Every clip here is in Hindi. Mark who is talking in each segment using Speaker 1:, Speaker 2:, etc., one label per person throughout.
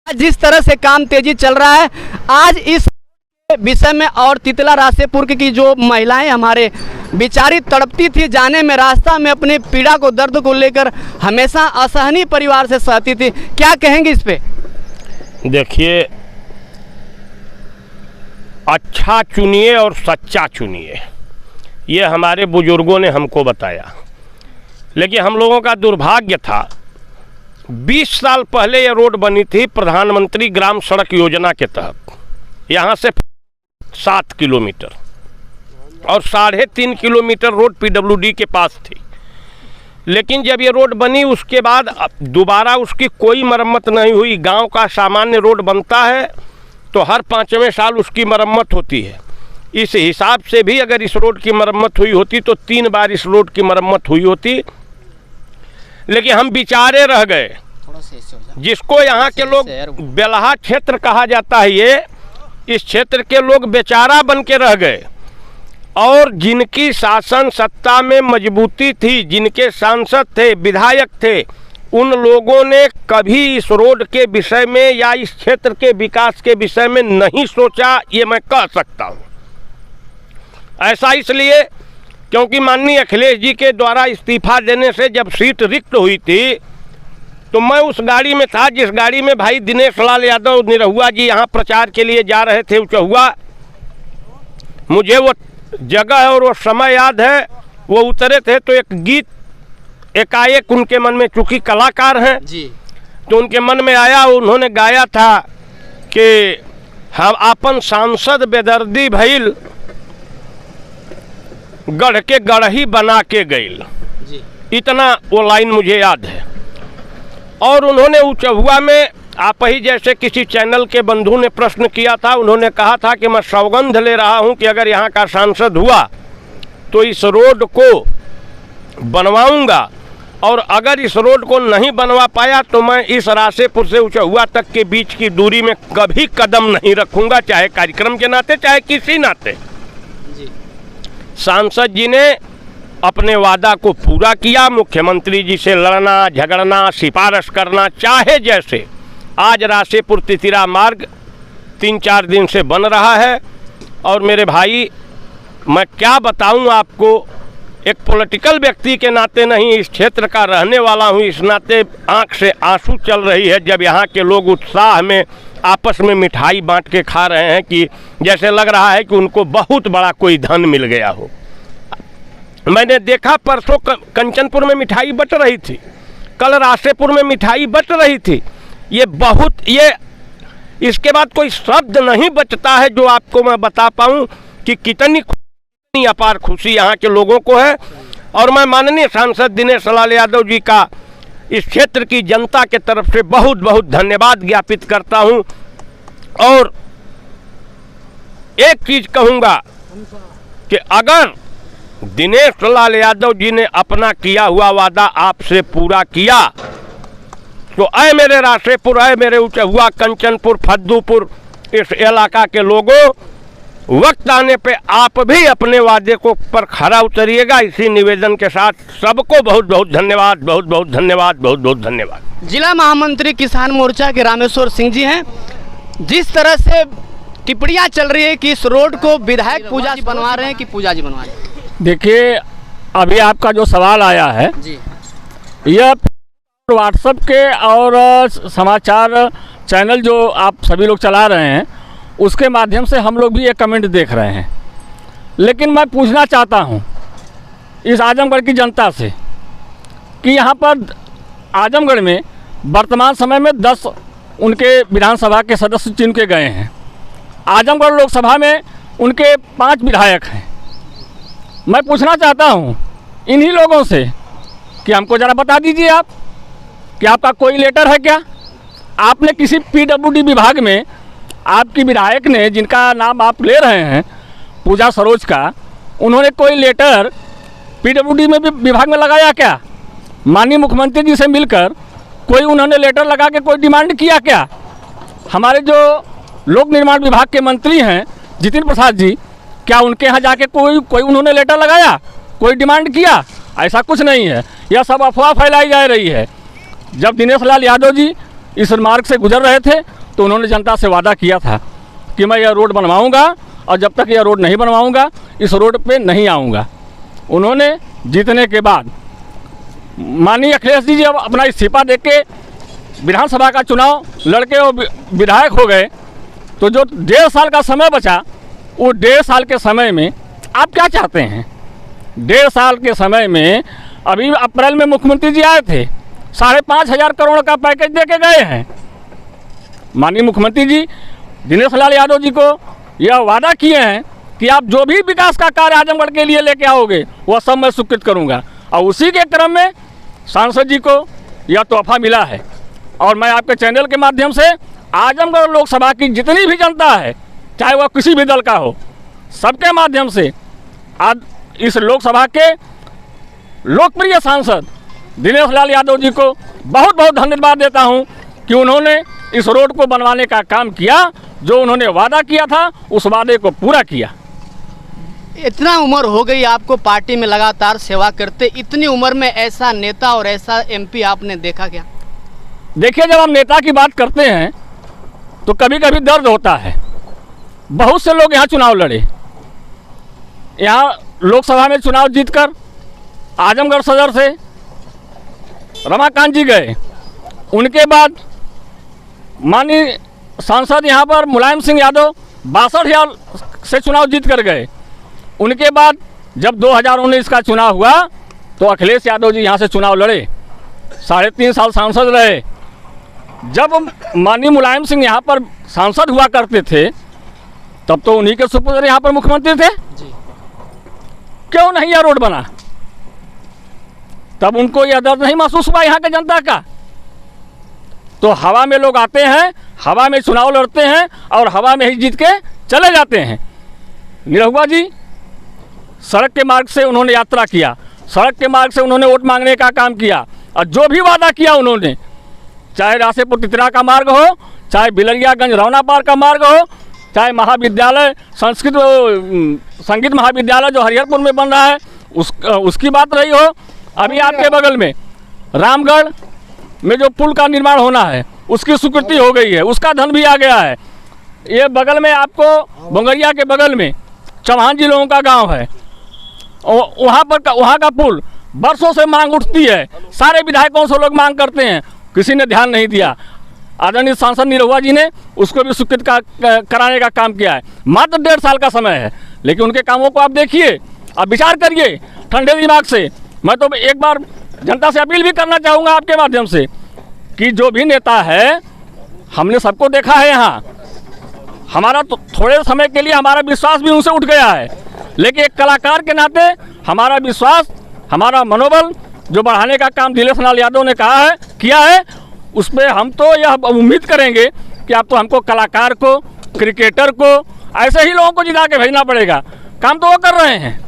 Speaker 1: जिस तरह से काम तेजी चल रहा है, आज इस विषय में और तितला रासेपुर की जो महिलाएं हमारे बेचारी तड़पती थी, जाने में रास्ता में अपनी पीड़ा को, दर्द को लेकर हमेशा असहनीय परिवार से सहती थी, क्या कहेंगे इस पे?
Speaker 2: देखिए, अच्छा चुनिए और सच्चा चुनिए, ये हमारे बुजुर्गों ने हमको बताया। लेकिन हम लोगों का दुर्भाग्य था, 20 साल पहले ये रोड बनी थी प्रधानमंत्री ग्राम सड़क योजना के तहत, यहाँ से 7 किलोमीटर और 3.5 किलोमीटर रोड पीडब्ल्यूडी के पास थी। लेकिन जब ये रोड बनी उसके बाद दोबारा उसकी कोई मरम्मत नहीं हुई। गांव का सामान्य रोड बनता है तो हर 5वें साल उसकी मरम्मत होती है। इस हिसाब से भी अगर इस रोड की मरम्मत हुई होती तो 3 बार इस रोड की मरम्मत हुई होती। लेकिन हम बेचारे रह गए, जिसको यहाँ के लोग बेलहा क्षेत्र कहा जाता है, ये इस क्षेत्र के लोग बेचारा बन के रह गए। और जिनकी शासन सत्ता में मजबूती थी, जिनके सांसद थे, विधायक थे, उन लोगों ने कभी इस रोड के विषय में या इस क्षेत्र के विकास के विषय में नहीं सोचा, ये मैं कह सकता हूँ। ऐसा इसलिए क्योंकि माननीय अखिलेश जी के द्वारा इस्तीफा देने से जब सीट रिक्त हुई थी तो मैं उस गाड़ी में था जिस गाड़ी में भाई दिनेश लाल यादव निरहुआ जी यहाँ प्रचार के लिए जा रहे थे उचहुआ। मुझे वो जगह और वो समय याद है। वो उतरे थे तो एक गीत एकाएक उनके मन में, चूँकि कलाकार हैं जी, तो उनके मन में आया, उन्होंने गाया था कि हम अपन सांसद बेदर्दी भइल, गढ़ के गढ़ही बना के गइल। इतना वो लाइन मुझे याद है। और उन्होंने उचहुआ में, आप ही जैसे किसी चैनल के बंधु ने प्रश्न किया था, उन्होंने कहा था कि मैं सौगंध ले रहा हूं कि अगर यहाँ का सांसद हुआ तो इस रोड को बनवाऊंगा, और अगर इस रोड को नहीं बनवा पाया तो मैं इस रासेपुर से उचहुआ तक के बीच की दूरी में कभी कदम नहीं रखूंगा, चाहे कार्यक्रम के नाते चाहे किसी नाते। सांसद जी ने अपने वादा को पूरा किया। मुख्यमंत्री जी से लड़ना, झगड़ना, सिफारिश करना, चाहे जैसे। आज रासेपुर तितिरा मार्ग 3-4 दिन से बन रहा है। और मेरे भाई, मैं क्या बताऊं आपको, एक पॉलिटिकल व्यक्ति के नाते नहीं, इस क्षेत्र का रहने वाला हूं, इस नाते आंख से आंसू चल रही है जब यहाँ के लोग उत्साह में आपस में मिठाई बांट के खा रहे हैं कि जैसे लग रहा है कि उनको बहुत बड़ा कोई धन मिल गया हो। मैंने देखा परसों कंचनपुर में मिठाई बट रही थी, कल रासेपुर में मिठाई बट रही थी। ये इसके बाद कोई शब्द नहीं बचता है जो आपको मैं बता पाऊं कि कितनी अपार खुशी यहाँ के लोगों को है। और मैं माननीय सांसद दिनेश लाल यादव जी का इस क्षेत्र की जनता के तरफ से बहुत बहुत धन्यवाद ज्ञापित करता हूं। और एक चीज कहूंगा कि अगर दिनेश लाल यादव जी ने अपना किया हुआ वादा आपसे पूरा किया तो ऐ मेरे रासेपुर, ऐ मेरे उचहुआ, कंचनपुर, फद्दूपुर, इस इलाका के लोगों, वक्त आने पे आप भी अपने वादे को पर खरा उतरिएगा। इसी निवेदन के साथ सबको बहुत बहुत धन्यवाद, बहुत बहुत धन्यवाद, बहुत बहुत धन्यवाद।
Speaker 1: जिला महामंत्री किसान मोर्चा के रामेश्वर सिंह जी हैं। जिस तरह से टिप्पणियां चल रही है कि इस रोड को विधायक पूजा जी बनवा रहे हैं कि पूजा जी बनवा रहे हैं।
Speaker 3: देखिए, अभी आपका जो सवाल आया है जी, यह व्हाट्सएप के और समाचार चैनल जो आप सभी लोग चला रहे हैं उसके माध्यम से हम लोग भी ये कमेंट देख रहे हैं। लेकिन मैं पूछना चाहता हूँ इस आजमगढ़ की जनता से कि यहाँ पर आजमगढ़ में वर्तमान समय में 10 उनके विधानसभा के सदस्य चुन के गए हैं। आजमगढ़ लोकसभा में उनके 5 विधायक हैं। मैं पूछना चाहता हूँ इन्हीं लोगों से कि हमको ज़रा बता दीजिए आप कि आपका कोई लेटर है क्या? आपने किसी पीडब्ल्यूडी विभाग में आपकी विधायक ने, जिनका नाम आप ले रहे हैं, पूजा सरोज का, उन्होंने कोई लेटर पीडब्ल्यूडी में विभाग में लगाया क्या? माननीय मुख्यमंत्री जी से मिलकर कोई उन्होंने लेटर लगा के कोई डिमांड किया क्या? हमारे जो लोक निर्माण विभाग के मंत्री हैं जितिन प्रसाद जी, क्या उनके यहाँ जाके कोई उन्होंने लेटर लगाया, कोई डिमांड किया? ऐसा कुछ नहीं है। यह सब अफवाह फैलाई जा रही है। जब दिनेश लाल यादव जी इस मार्ग से गुजर रहे थे तो उन्होंने जनता से वादा किया था कि मैं यह रोड बनवाऊंगा और जब तक यह रोड नहीं बनवाऊंगा इस रोड पे नहीं आऊंगा। उन्होंने जीतने के बाद माननीय अखिलेश जी जब अपना इस्तीफा दे के विधानसभा का चुनाव लड़के और विधायक हो गए तो जो 1.5 साल का समय बचा, वो 1.5 साल के समय में आप क्या चाहते हैं? 1.5 साल के समय में अभी अप्रैल में मुख्यमंत्री जी आए थे, 5,500 करोड़ का पैकेज दे के गए हैं। माननीय मुख्यमंत्री जी दिनेश लाल यादव जी को यह वादा किए हैं कि आप जो भी विकास का कार्य आजमगढ़ के लिए लेके आओगे वह सब मैं स्वीकृत करूंगा, और उसी के क्रम में सांसद जी को यह तोहफा मिला है। और मैं आपके चैनल के माध्यम से आजमगढ़ लोकसभा की जितनी भी जनता है, चाहे वह किसी भी दल का हो, सबके माध्यम से आज इस लोकसभा के लोकप्रिय सांसद दिनेश लाल यादव जी को बहुत बहुत धन्यवाद देता हूं कि उन्होंने इस रोड को बनवाने का काम किया। जो उन्होंने वादा किया था उस वादे को पूरा किया।
Speaker 1: इतना उम्र हो गई आपको पार्टी में लगातार सेवा करते, इतनी उम्र में ऐसा नेता और ऐसा एमपी आपने देखा क्या?
Speaker 3: देखिए, जब हम नेता की बात करते हैं तो कभी कभी दर्द होता है। बहुत से लोग यहाँ चुनाव लड़े, यहाँ लोकसभा में चुनाव जीतकर आजमगढ़ सदर से रमाकांत जी गए। उनके बाद माननीय सांसद यहाँ पर मुलायम सिंह यादव 62,000 से चुनाव जीत कर गए। उनके बाद जब 2019 का चुनाव हुआ तो अखिलेश यादव जी यहाँ से चुनाव लड़े, 3.5 साल सांसद रहे। जब माननीय मुलायम सिंह यहाँ पर सांसद हुआ करते थे तब तो उन्हीं के सुपुत्र यहाँ पर मुख्यमंत्री थे जी। क्यों नहीं यह रोड बना? तब उनको यह दर्द नहीं महसूस हुआ यहाँ के जनता का? तो हवा में लोग आते हैं, हवा में चुनाव लड़ते हैं और हवा में ही जीत के चले जाते हैं। निरहुआ जी सड़क के मार्ग से उन्होंने यात्रा किया, सड़क के मार्ग से उन्होंने वोट मांगने का काम किया, और जो भी वादा किया उन्होंने, चाहे रासेपुर तितरा का मार्ग हो, चाहे बिलरियागंज रौना पार का मार्ग हो, चाहे महाविद्यालय संगीत महाविद्यालय जो हरिहरपुर में बन रहा है उसकी बात रही हो, अभी आपके बगल में रामगढ़ में जो पुल का निर्माण होना है उसकी स्वीकृति हो गई है, उसका धन भी आ गया है। ये बगल में आपको बंगरिया के बगल में चौहान जी लोगों का गांव है, वहाँ का पुल बरसों से मांग उठती है, सारे विधायकों से लोग मांग करते हैं, किसी ने ध्यान नहीं दिया। आदरणीय सांसद निरहुआ जी ने उसको भी स्वीकृत कराने का काम किया है। मात्र 1.5 साल का समय है, लेकिन उनके कामों को आप देखिए, आप विचार करिए ठंडे दिमाग से। मैं तो एक बार जनता से अपील भी करना चाहूँगा आपके माध्यम से कि जो भी नेता है, हमने सबको देखा है यहाँ, हमारा तो थोड़े समय के लिए हमारा विश्वास भी उनसे उठ गया है, लेकिन एक कलाकार के नाते हमारा विश्वास, हमारा मनोबल जो बढ़ाने का काम दिनेश लाल यादव ने किया है, उस पर हम तो यह उम्मीद करेंगे कि आप तो हमको कलाकार को, क्रिकेटर को, ऐसे ही लोगों को जिता के भेजना पड़ेगा। काम तो वो कर रहे हैं।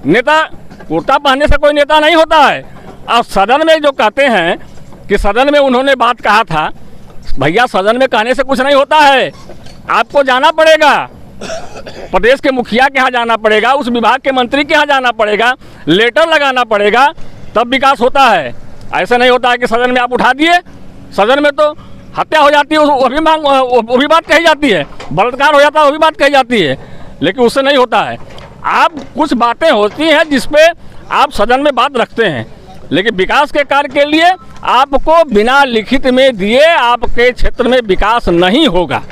Speaker 3: नेता कुर्ता पहनने से कोई नेता नहीं होता है। और सदन में जो कहते हैं कि सदन में उन्होंने बात कहा था, भैया सदन में कहने से कुछ नहीं होता है, आपको जाना पड़ेगा, प्रदेश के मुखिया के यहाँ जाना पड़ेगा, उस विभाग के मंत्री के यहाँ जाना पड़ेगा, लेटर लगाना पड़ेगा, तब विकास होता है। ऐसा नहीं होता है कि सदन में आप उठा दिए, सदन में तो हत्या हो जाती है, वो भी बात कही जाती है, बलात्कार हो जाता है वो भी बात कही जाती है, लेकिन उससे नहीं होता है। आप कुछ बातें होती हैं जिसपे आप सदन में बात रखते हैं, लेकिन विकास के कार्य के लिए आपको बिना लिखित में दिए आपके क्षेत्र में विकास नहीं होगा।